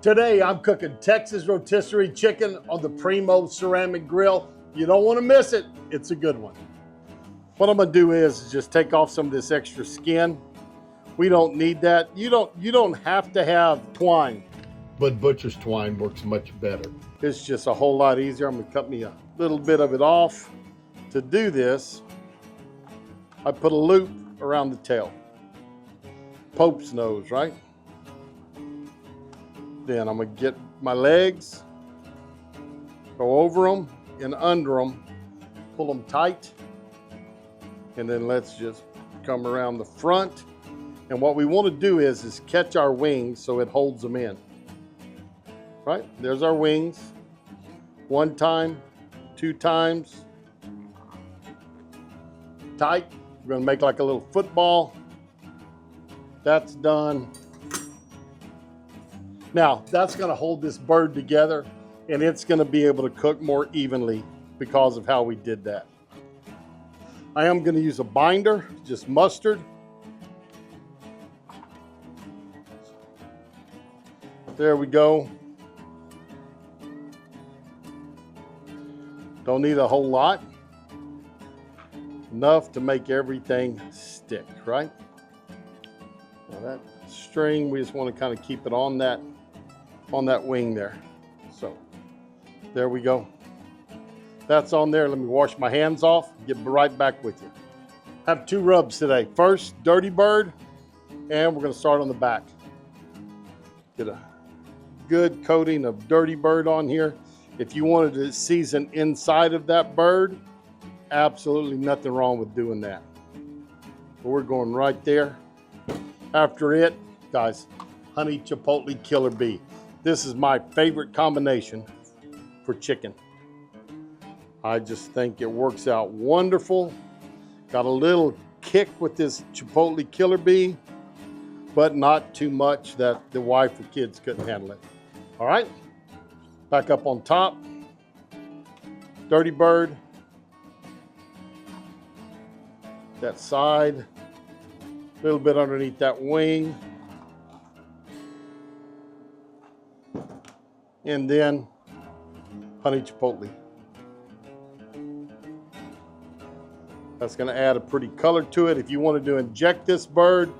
Today I'm cooking Texas rotisserie chicken on the Primo Ceramic Grill. You don't want to miss it. It's a good one. What I'm gonna do is just take off some of this extra skin. We don't need that. You don't have to have twine, but butcher's twine works much better. It's just a whole lot easier. I'm gonna cut me a little bit of it off. To do this, I put a loop around the tail. Pope's nose, right? Then I'm gonna get my legs, go over them and under them, pull them tight, and then let's just come around the front. And what we want to do is catch our wings so it holds them in. Right, there's our wings. One time, two times. Tight. We're gonna make like a little football. That's done. Now, that's gonna hold this bird together and it's gonna be able to cook more evenly because of how we did that. I am gonna use a binder, just mustard. There we go. Don't need a whole lot. Enough to make everything stick, right? Now that string, we just want to kind of keep it on that wing there. So there we go. That's on there. Let me wash my hands off, get right back with you. I have two rubs today. First, Dirty Bird, and we're going to start on the back. Get a good coating of Dirty Bird on here. If you wanted to season inside of that bird, absolutely nothing wrong with doing that. But we're going right there. After it, guys, honey chipotle killer bee. This is my favorite combination for chicken. I just think it works out wonderful. Got a little kick with this chipotle killer bee, but not too much that the wife or kids couldn't handle it. All right, back up on top. Dirty Bird. That side, a little bit underneath that wing. And then honey chipotle. That's gonna add a pretty color to it. If you wanted to inject this bird,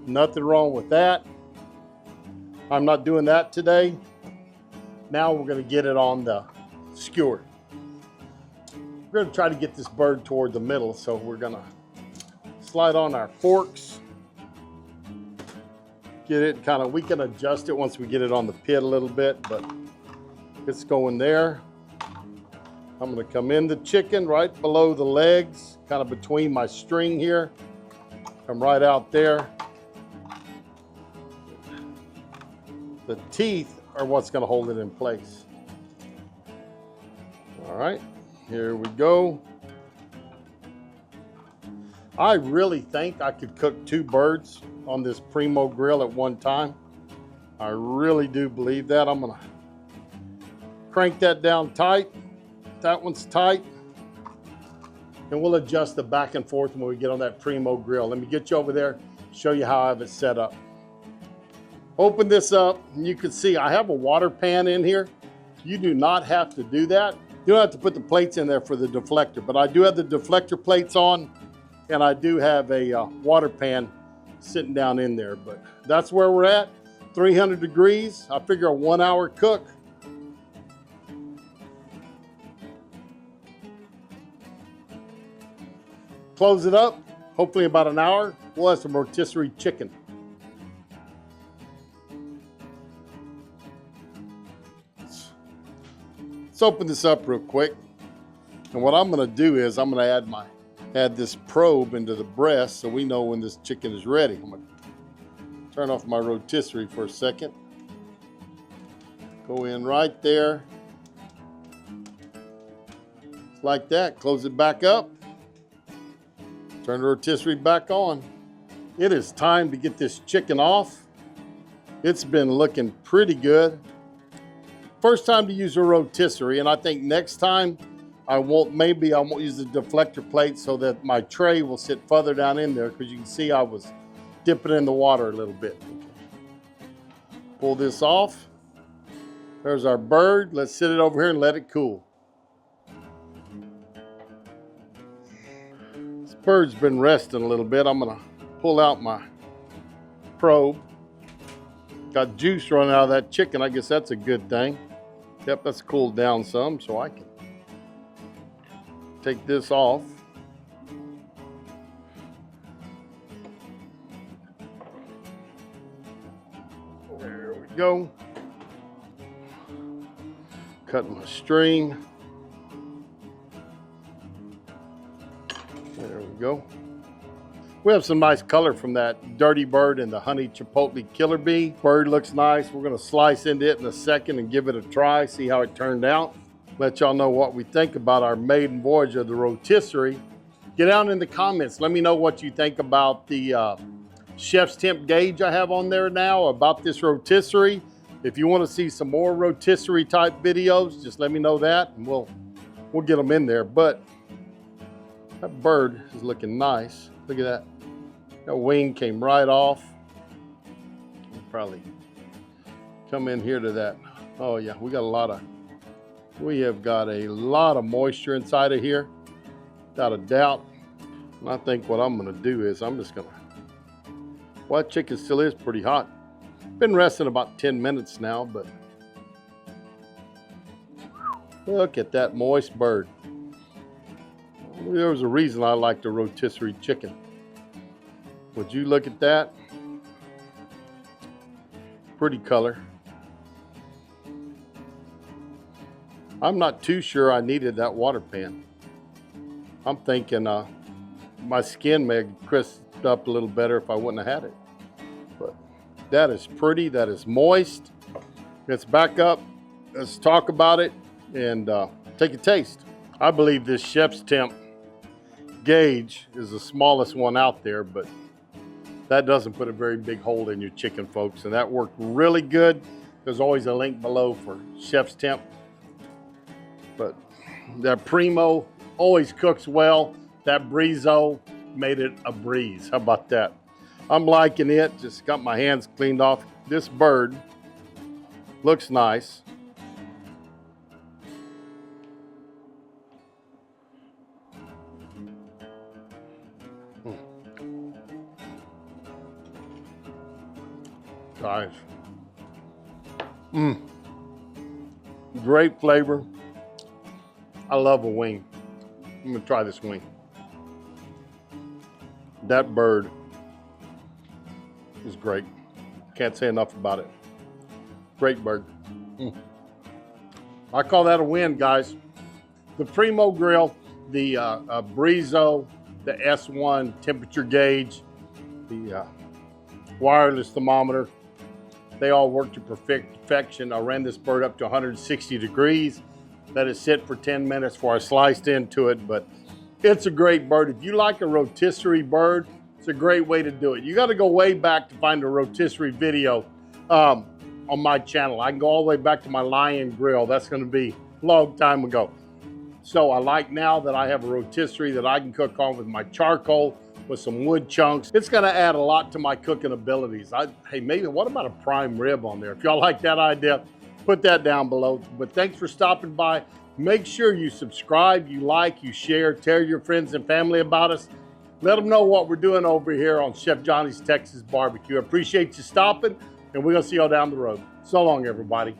nothing wrong with that. I'm not doing that today. Now we're gonna get it on the skewer. We're gonna try to get this bird toward the middle, so we're gonna slide on our forks. Get it kind of, we can adjust it once we get it on the pit a little bit, but it's going there. I'm gonna come in the chicken right below the legs, kind of between my string here. Come right out there. The teeth are what's gonna hold it in place. All right, here we go. I really think I could cook two birds on this Primo grill at one time. I really do believe that. I'm gonna crank that down tight. That one's tight. And we'll adjust the back and forth when we get on that Primo grill. Let me get you over there, show you how I have it set up. Open this up and you can see I have a water pan in here. You do not have to do that. You don't have to put the plates in there for the deflector, but I do have the deflector plates on and I do have a water pan sitting down in there, but that's where we're at. 300 degrees, I figure a 1 hour cook. Close it up, hopefully about an hour. We'll have some rotisserie chicken. Let's open this up real quick. And what I'm gonna do is I'm gonna add this probe into the breast so we know when this chicken is ready. I'm gonna turn off my rotisserie for a second. Go in right there. Just like that, close it back up. Turn the rotisserie back on. It is time to get this chicken off. It's been looking pretty good. First time to use a rotisserie, and I think next time I won't use the deflector plate so that my tray will sit further down in there, because you can see I was dipping in the water a little bit. Pull this off. There's our bird. Let's sit it over here and let it cool. This bird's been resting a little bit. I'm gonna pull out my probe. Got juice running out of that chicken. I guess that's a good thing. Yep, that's cooled down some, so I can take this off. There we go. Cut my string. There we go. We have some nice color from that dirty bird and the honey chipotle killer bee. Bird looks nice. We're gonna slice into it in a second and give it a try, see how it turned out. Let y'all know what we think about our maiden voyage of the rotisserie. Get down in the comments. Let me know what you think about the chef's temp gauge I have on there now, about this rotisserie. If you want to see some more rotisserie type videos, just let me know that and we'll get them in there. But that bird is looking nice. Look at that. That wing came right off. I'll probably come in here to that. Oh yeah, we have got a lot of moisture inside of here, without a doubt. And I think what I'm gonna do is well, that chicken still is pretty hot. Been resting about 10 minutes now, but look at that moist bird. There was a reason I like the rotisserie chicken. Would you look at that? Pretty color. I'm not too sure I needed that water pan. I'm thinking my skin may have crisped up a little better if I wouldn't have had it. But that is pretty, that is moist. Let's back up, let's talk about it and take a taste. I believe this chef's temp gauge is the smallest one out there, but that doesn't put a very big hole in your chicken, folks, and that worked really good. There's always a link below for chef's temp. But that Primo always cooks well. That Brizo made it a breeze. How about that? I'm liking it. Just got my hands cleaned off. This bird looks nice. Guys. Great flavor. I love a wing. I'm gonna try this wing. That bird is great. Can't say enough about it. Great bird. I call that a win, guys. The Primo Grill, the Brizo, the S1 temperature gauge, the wireless thermometer, they all work to perfection. I ran this bird up to 160 degrees. Let it sit for 10 minutes before I sliced into it, but it's a great bird. If you like a rotisserie bird, it's a great way to do it. You got to go way back to find a rotisserie video on my channel. I can go all the way back to my lion grill. That's going to be a long time ago. So I like now that I have a rotisserie that I can cook on with my charcoal, with some wood chunks. It's gonna add a lot to my cooking abilities. Hey, maybe what about a prime rib on there? If y'all like that idea, put that down below. But thanks for stopping by. Make sure you subscribe, you like, you share, tell your friends and family about us. Let them know what we're doing over here on Chef Johnny's Texas Barbecue. I appreciate you stopping, and we're gonna see y'all down the road. So long, everybody.